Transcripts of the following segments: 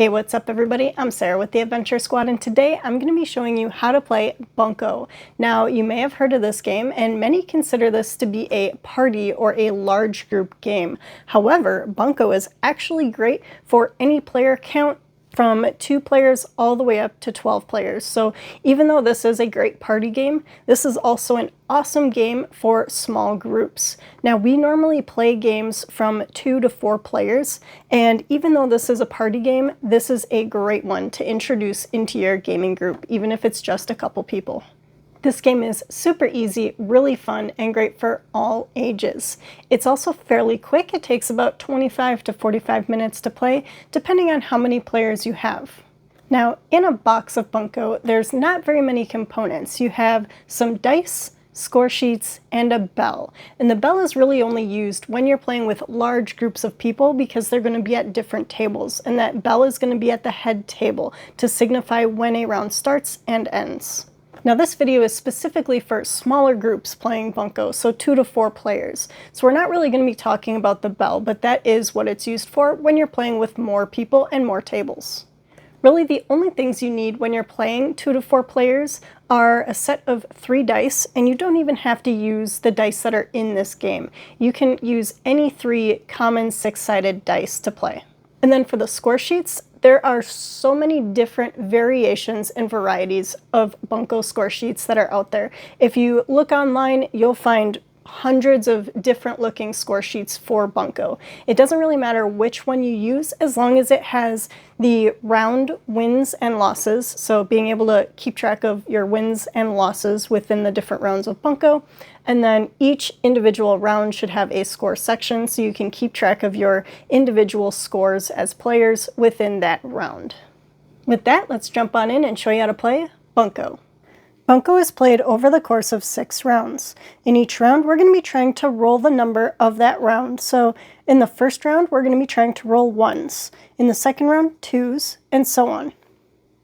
Hey, what's up everybody? I'm Sarah with the Adventure Squad, and today I'm going to be showing you how to play Bunco. Now, you may have heard of this game, and many consider this to be a party or a large group game. However, Bunco is actually great for any player count from 2 players all the way up to 12 players. So even though this is a great party game, this is also an awesome game for small groups. Now, we normally play games from 2 to 4 players, and even though this is a party game, this is a great one to introduce into your gaming group, even if it's just a couple people. This game is super easy, really fun, and great for all ages. It's also fairly quick. It takes about 25 to 45 minutes to play, depending on how many players you have. Now, in a box of Bunco, there's not very many components. You have some dice, score sheets, and a bell. And the bell is really only used when you're playing with large groups of people because they're going to be at different tables, and that bell is going to be at the head table to signify when a round starts and ends. Now, this video is specifically for smaller groups playing Bunco, so 2 to 4 players. So we're not really going to be talking about the bell, but that is what it's used for when you're playing with more people and more tables. Really, the only things you need when you're playing 2 to 4 players are a set of 3 dice, and you don't even have to use the dice that are in this game. You can use any 3 common 6-sided dice to play. And then for the score sheets, there are so many different variations and varieties of Bunco score sheets that are out there. If you look online, you'll find hundreds of different looking score sheets for Bunco. It doesn't really matter which one you use as long as it has the round wins and losses, so being able to keep track of your wins and losses within the different rounds of Bunco. And then each individual round should have a score section so you can keep track of your individual scores as players within that round. With that, let's jump on in and show you how to play Bunco. Bunco is played over the course of 6 rounds. In each round, we're going to be trying to roll the number of that round. So in the first round, we're going to be trying to roll 1s. In the second round, 2s, and so on.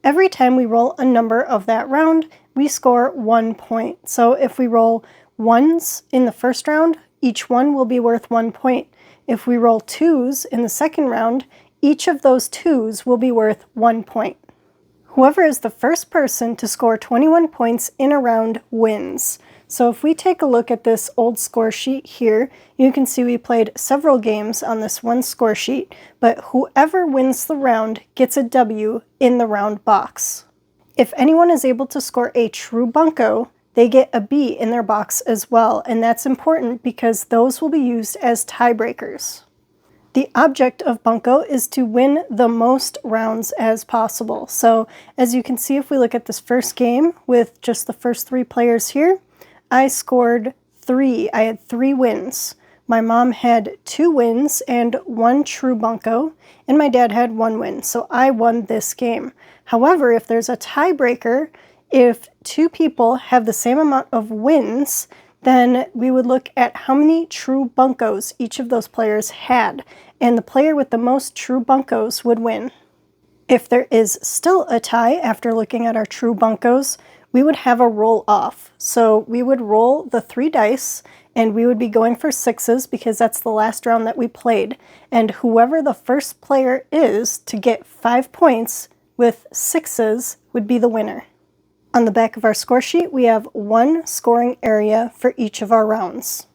Every time we roll a number of that round, we score 1 point. So if we roll 1s in the first round, each one will be worth 1 point. If we roll 2s in the second round, each of those 2s will be worth 1 point. Whoever is the first person to score 21 points in a round wins. So if we take a look at this old score sheet here, you can see we played several games on this one score sheet, but whoever wins the round gets a W in the round box. If anyone is able to score a true Bunco, they get a B in their box as well, and that's important because those will be used as tiebreakers. The object of Bunco is to win the most rounds as possible. So as you can see, if we look at this first game with just the first 3 players here, I scored 3. I had 3 wins. My mom had 2 wins and 1 true Bunco, and my dad had 1 win. So I won this game. However, if there's a tiebreaker, if 2 people have the same amount of wins, then we would look at how many true Buncos each of those players had, and the player with the most true Buncos would win. If there is still a tie after looking at our true Buncos, we would have a roll off. So we would roll the 3 dice, and we would be going for 6s because that's the last round that we played. And whoever the first player is to get 5 points with 6s would be the winner. On the back of our score sheet, we have 1 scoring area for each of our rounds.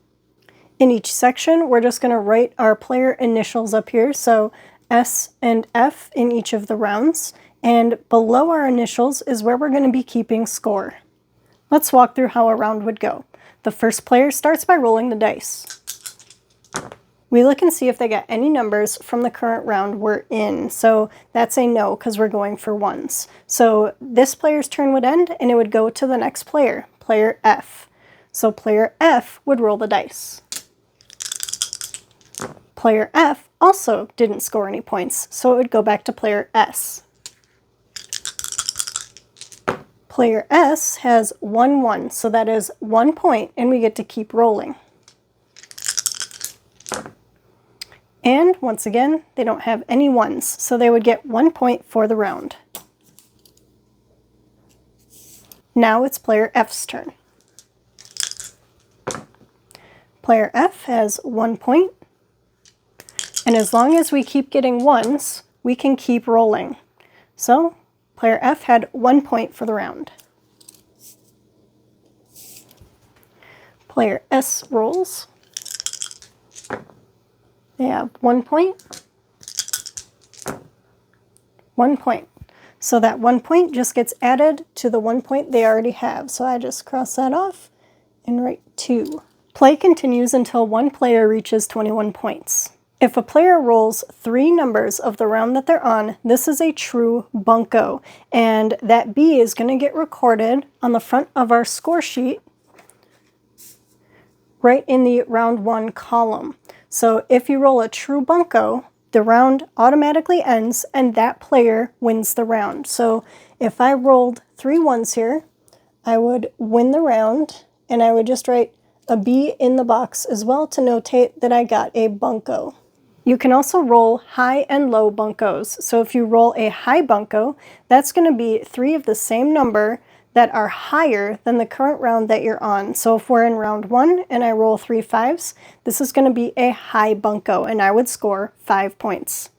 In each section, we're just going to write our player initials up here, so S and F in each of the rounds, and below our initials is where we're going to be keeping score. Let's walk through how a round would go. The first player starts by rolling the dice. We look and see if they got any numbers from the current round we're in. So that's a no because we're going for 1s. So this player's turn would end and it would go to the next player, player F. So player F would roll the dice. Player F also didn't score any points, so it would go back to player S. Player S has 1-1, so that is 1 point and we get to keep rolling. And once again, they don't have any 1s, so they would get 1 point for the round. Now it's player F's turn. Player F has 1 point, and as long as we keep getting 1s, we can keep rolling. So player F had 1 point for the round. Player S rolls. They have 1 point, 1 point. So that 1 point just gets added to the 1 point they already have. So I just cross that off and write 2. Play continues until one player reaches 21 points. If a player rolls 3 numbers of the round that they're on, this is a true bunco, and that B is going to get recorded on the front of our score sheet right in the round 1 column. So if you roll a true bunco, the round automatically ends and that player wins the round. So if I rolled 3 ones here, I would win the round, and I would just write a B in the box as well to notate that I got a bunco. You can also roll high and low buncos. So if you roll a high bunco, that's going to be 3 of the same number that are higher than the current round that you're on. So if we're in round 1 and I roll 3 5s, this is going to be a high bunco, and I would score 5 points.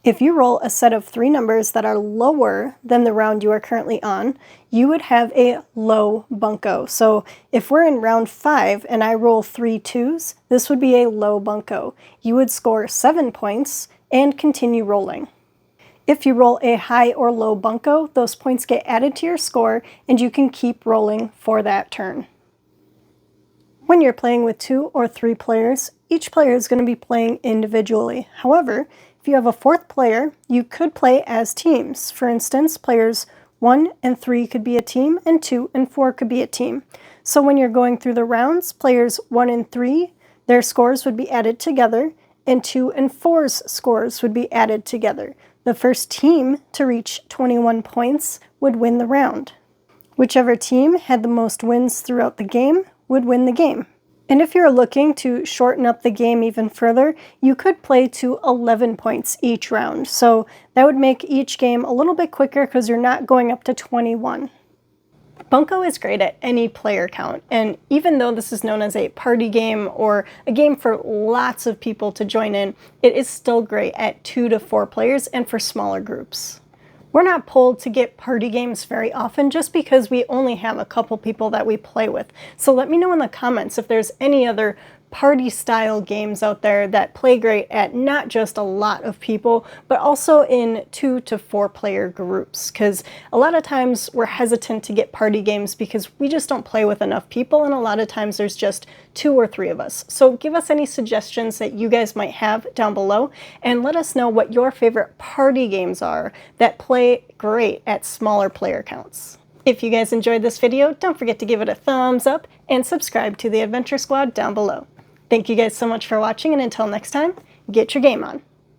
If you roll a set of 3 numbers that are lower than the round you are currently on, you would have a low bunco. So if we're in round 5 and I roll 3 2s, this would be a low bunco. You would score 7 points and continue rolling. If you roll a high or low bunco, those points get added to your score and you can keep rolling for that turn. When you're playing with 2 or 3 players, each player is going to be playing individually. However, if you have a 4th player, you could play as teams. For instance, players 1 and 3 could be a team, and 2 and 4 could be a team. So when you're going through the rounds, players 1 and 3, their scores would be added together, and 2 and 4's scores would be added together. The first team to reach 21 points would win the round. Whichever team had the most wins throughout the game would win the game. And if you're looking to shorten up the game even further, you could play to 11 points each round. So that would make each game a little bit quicker because you're not going up to 21. Bunco is great at any player count, and even though this is known as a party game or a game for lots of people to join in, it is still great at 2 to 4 players and for smaller groups. We're not pulled to get party games very often just because we only have a couple people that we play with. So let me know in the comments if there's any other party style games out there that play great at not just a lot of people, but also in 2 to 4 player groups. Because a lot of times we're hesitant to get party games because we just don't play with enough people, and a lot of times there's just 2 or 3 of us. So give us any suggestions that you guys might have down below, and let us know what your favorite party games are that play great at smaller player counts. If you guys enjoyed this video, don't forget to give it a thumbs up and subscribe to the Adventure Squad down below. Thank you guys so much for watching, and until next time, get your game on.